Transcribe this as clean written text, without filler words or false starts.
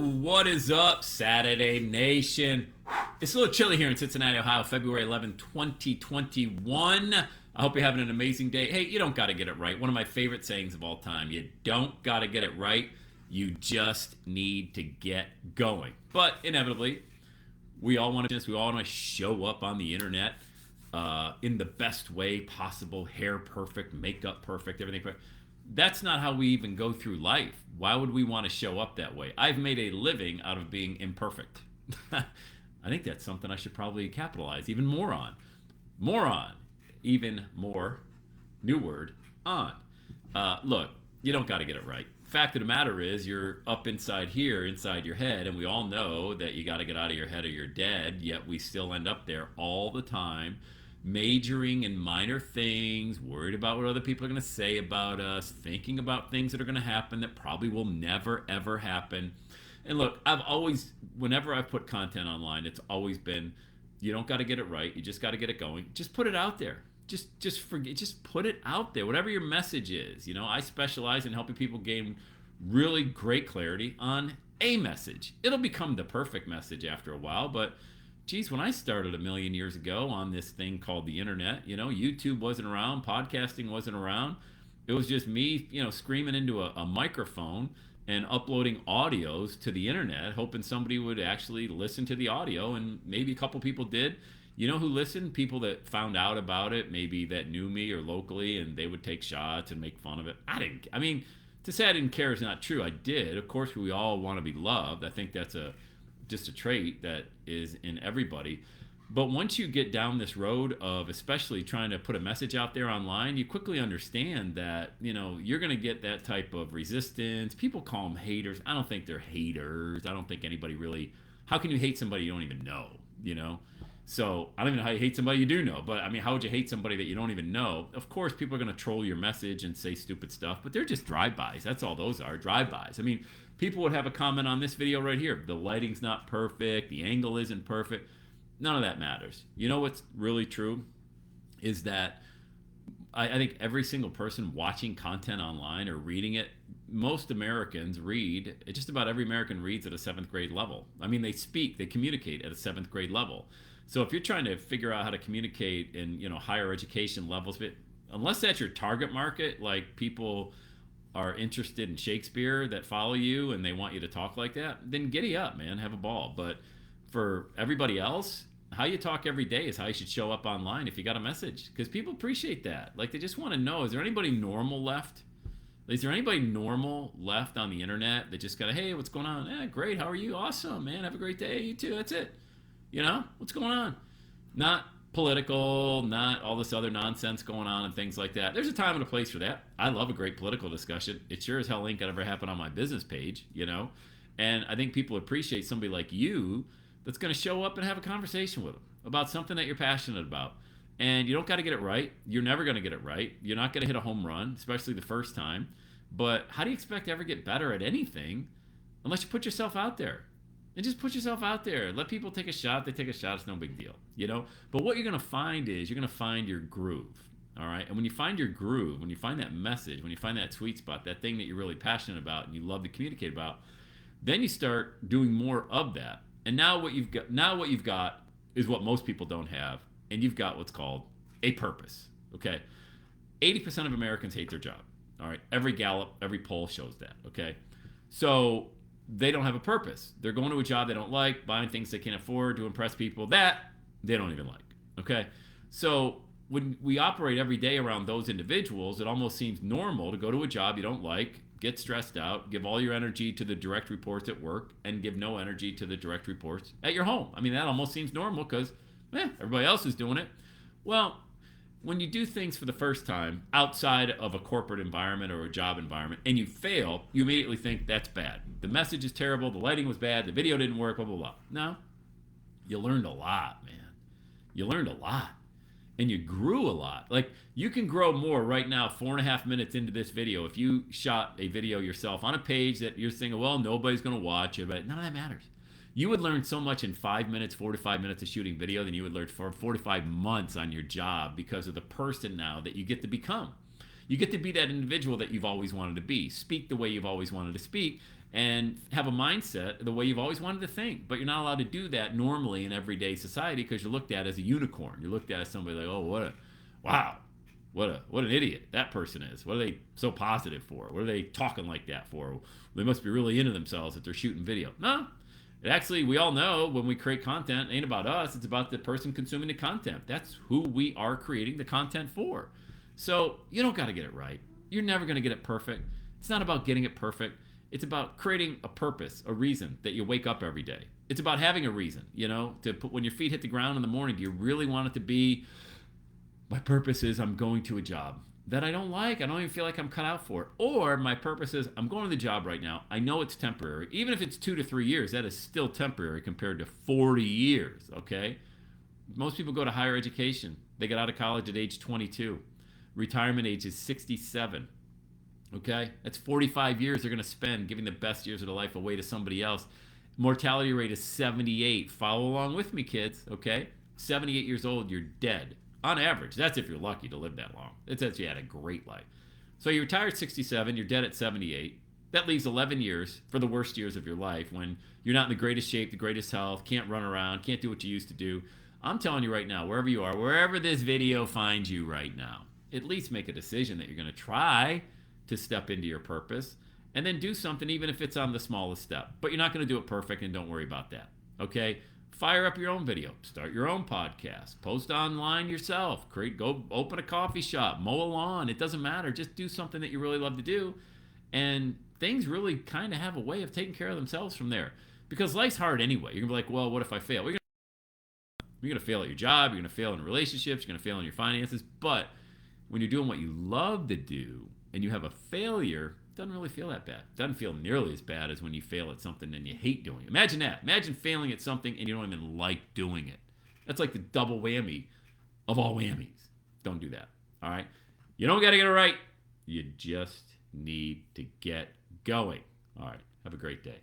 What is up, Saturday Nation? It's a little chilly here in Cincinnati, Ohio, February 11, 2021. I hope you're having an amazing day. Hey, you don't got to get it right. One of my favorite sayings of all time. You don't got to get it right. You just need to get going. But inevitably, we all want to show up on the internet in the best way possible. Hair perfect, makeup perfect, everything perfect. That's not how we even go through life. Why would we want to show up that way? I've made a living out of being imperfect. I think that's something I should probably capitalize even more on. More on. Even more. New word. On. Look, you don't got to get it right. Fact of the matter is, you're up inside here, inside your head, and we all know that you got to get out of your head or you're dead, yet we still end up there all the time, majoring in minor things, worried about what other people are going to say about us, thinking about things that are going to happen that probably will never, ever happen. And look, whenever I've put content online, it's always been, you don't got to get it right. You just got to get it going. Just put it out there. Just put it out there. Whatever your message is. I specialize in helping people gain really great clarity on a message. It'll become the perfect message after a while, but geez, when I started a million years ago on this thing called the internet, YouTube wasn't around, podcasting wasn't around. It was just me, screaming into a microphone and uploading audios to the internet, hoping somebody would actually listen to the audio, and maybe a couple people did. You know who listened? People that found out about it, maybe that knew me or locally, and they would take shots and make fun of it. To say I didn't care is not true. I did. Of course, we all want to be loved. I think that's just a trait that is in everybody. But once you get down this road of especially trying to put a message out there online, you quickly understand that, you're going to get that type of resistance. People call them haters. I don't think they're haters. I don't think anybody really, how can you hate somebody you don't even know, So I don't even know how you hate somebody you do know, but how would you hate somebody that you don't even know? Of course, people are going to troll your message and say stupid stuff, but they're just drive-bys. That's all those are, drive-bys. People would have a comment on this video right here. The lighting's not perfect. The angle isn't perfect. None of that matters. You know what's really true is that I think every single person watching content online or reading it, most Americans read, just about every American reads at a 7th grade level. They speak, they communicate at a 7th grade level. So if you're trying to figure out how to communicate in, higher education levels, but unless that's your target market, like people are interested in Shakespeare that follow you and they want you to talk like that, then giddy up, man, have a ball. But for everybody else, how you talk every day is how you should show up online if you got a message, because people appreciate that. Like, they just want to know, is there anybody normal left? Is there anybody normal left on the internet that just got hey, what's going on? Yeah, great, how are you? Awesome, man, have a great day. You too, that's it. What's going on? Not political, not all this other nonsense going on and things like that. There's a time and a place for that. I love a great political discussion. It sure as hell ain't gonna ever happen on my business page, And I think people appreciate somebody like you that's gonna show up and have a conversation with them about something that you're passionate about. And you don't got to get it right. You're never gonna get it right. You're not gonna hit a home run, especially the first time. But how do you expect to ever get better at anything unless you put yourself out there? And just put yourself out there. Let people take a shot. They take a shot. It's no big deal, But what you're going to find is you're going to find your groove, all right? And when you find your groove, when you find that message, when you find that sweet spot, that thing that you're really passionate about and you love to communicate about, then you start doing more of that. And now what you've got is what most people don't have, and you've got what's called a purpose, okay? 80% of Americans hate their job, all right? Every Gallup, every poll shows that, okay? So they don't have a purpose. They're going to a job they don't like, buying things they can't afford to impress people that they don't even like, okay? So when we operate every day around those individuals, it almost seems normal to go to a job you don't like, get stressed out, give all your energy to the direct reports at work, and give no energy to the direct reports at your home. That almost seems normal because everybody else is doing it. Well, when you do things for the first time outside of a corporate environment or a job environment and you fail, you immediately think that's bad. The message is terrible, the lighting was bad, the video didn't work, blah, blah, blah. No, you learned a lot, man. You learned a lot. And you grew a lot. Like, you can grow more right now, 4.5 minutes into this video. If you shot a video yourself on a page that you're thinking, well, nobody's going to watch it, but none of that matters. You would learn so much in 5 minutes, 45 minutes of shooting video than you would learn for 45 months on your job because of the person now that you get to become. You get to be that individual that you've always wanted to be, speak the way you've always wanted to speak, and have a mindset the way you've always wanted to think. But you're not allowed to do that normally in everyday society because you're looked at as a unicorn. You're looked at as somebody like, oh, wow, what an idiot that person is. What are they so positive for? What are they talking like that for? They must be really into themselves if they're shooting video. No. It actually, we all know when we create content, it ain't about us. It's about the person consuming the content. That's who we are creating the content for. So you don't got to get it right. You're never going to get it perfect. It's not about getting it perfect. It's about creating a purpose, a reason that you wake up every day. It's about having a reason, to put when your feet hit the ground in the morning. Do you really want it to be, my purpose is I'm going to a job that I don't like. I don't even feel like I'm cut out for it. Or my purpose is I'm going to the job right now. I know it's temporary. Even if it's 2 to 3 years, that is still temporary compared to 40 years, okay? Most people go to higher education. They get out of college at age 22. Retirement age is 67, okay? That's 45 years they're going to spend giving the best years of their life away to somebody else. Mortality rate is 78. Follow along with me, kids, okay? 78 years old, you're dead. On average. That's if you're lucky to live that long. It's if you had a great life. So you retire at 67, you're dead at 78. That leaves 11 years for the worst years of your life when you're not in the greatest shape, the greatest health, can't run around, can't do what you used to do. I'm telling you right now, wherever you are, wherever this video finds you right now, at least make a decision that you're going to try to step into your purpose and then do something even if it's on the smallest step. But you're not going to do it perfect, and don't worry about that. Okay? Fire up your own video, start your own podcast, post online yourself, go open a coffee shop, mow a lawn. It doesn't matter. Just do something that you really love to do. And things really kind of have a way of taking care of themselves from there. Because life's hard anyway. You're going to be like, well, what if I fail? You're going to fail at your job. You're going to fail in relationships. You're going to fail in your finances. But when you're doing what you love to do and you have a failure, it doesn't really feel that bad. It doesn't feel nearly as bad as when you fail at something and you hate doing it. Imagine that. Imagine failing at something and you don't even like doing it. That's like the double whammy of all whammies. Don't do that. All right? You don't got to get it right. You just need to get going. All right. Have a great day.